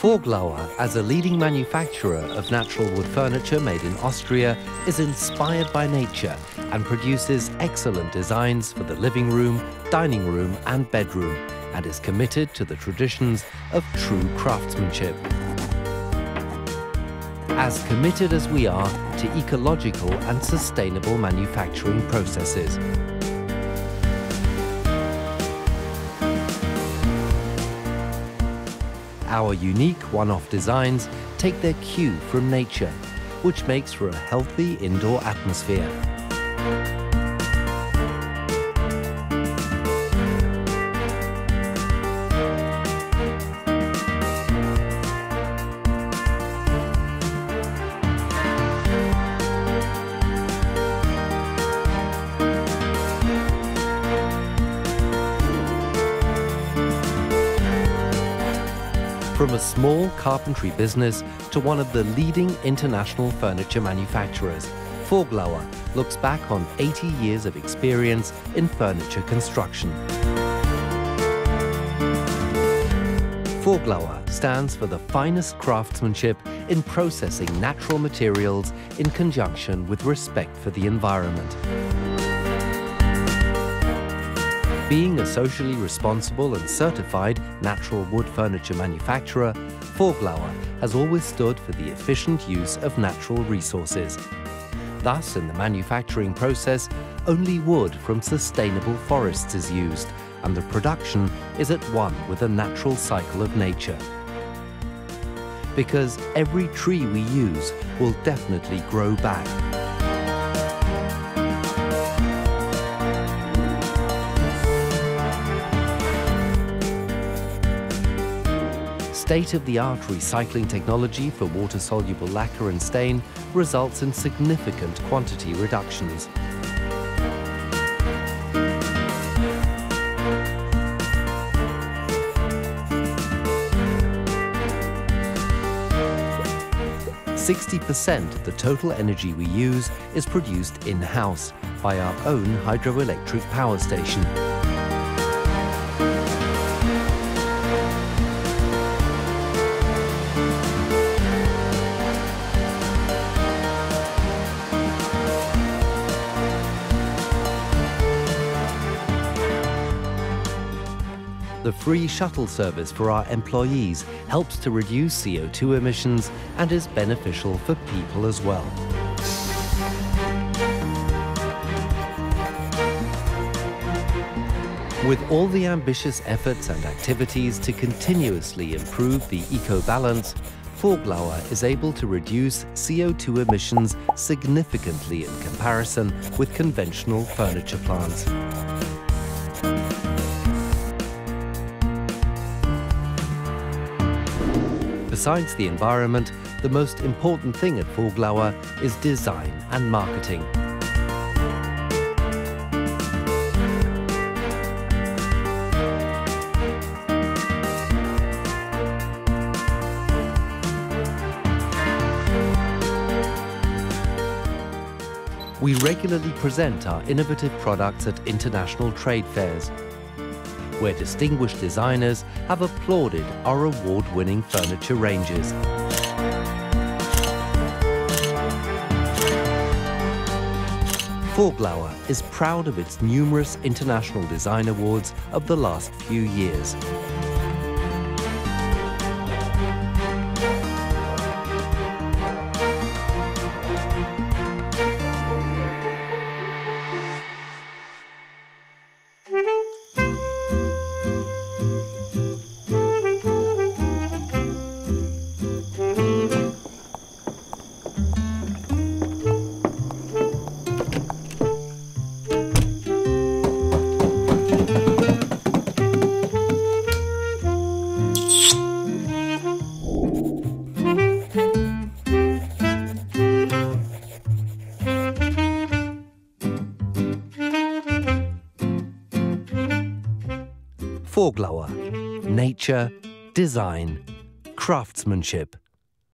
Voglauer, as a leading manufacturer of natural wood furniture made in Austria, is inspired by nature and produces excellent designs for the living room, dining room and bedroom, and is committed to the traditions of true craftsmanship. As committed as we are to ecological and sustainable manufacturing processes. Our unique one-off designs take their cue from nature, which makes for a healthy indoor atmosphere. From a small carpentry business to one of the leading international furniture manufacturers, Voglauer looks back on 80 years of experience in furniture construction. Voglauer stands for the finest craftsmanship in processing natural materials in conjunction with respect for the environment. Being a socially responsible and certified natural wood furniture manufacturer, Voglauer has always stood for the efficient use of natural resources. Thus, in the manufacturing process, only wood from sustainable forests is used, and the production is at one with the natural cycle of nature. Because every tree we use will definitely grow back. State-of-the-art recycling technology for water-soluble lacquer and stain results in significant quantity reductions. (60% of the total energy we use is produced in-house by our own hydroelectric power station. The free shuttle service for our employees helps to reduce CO2 emissions and is beneficial for people as well. With all the ambitious efforts and activities to continuously improve the eco-balance, Voglauer is able to reduce CO2 emissions significantly in comparison with conventional furniture plants. Besides the environment, the most important thing at Voglauer is design and marketing. We regularly present our innovative products at international trade fairs, where distinguished designers have applauded our award-winning furniture ranges. Voglauer is proud of its numerous international design awards of the last few years. Voglauer, nature, design, craftsmanship.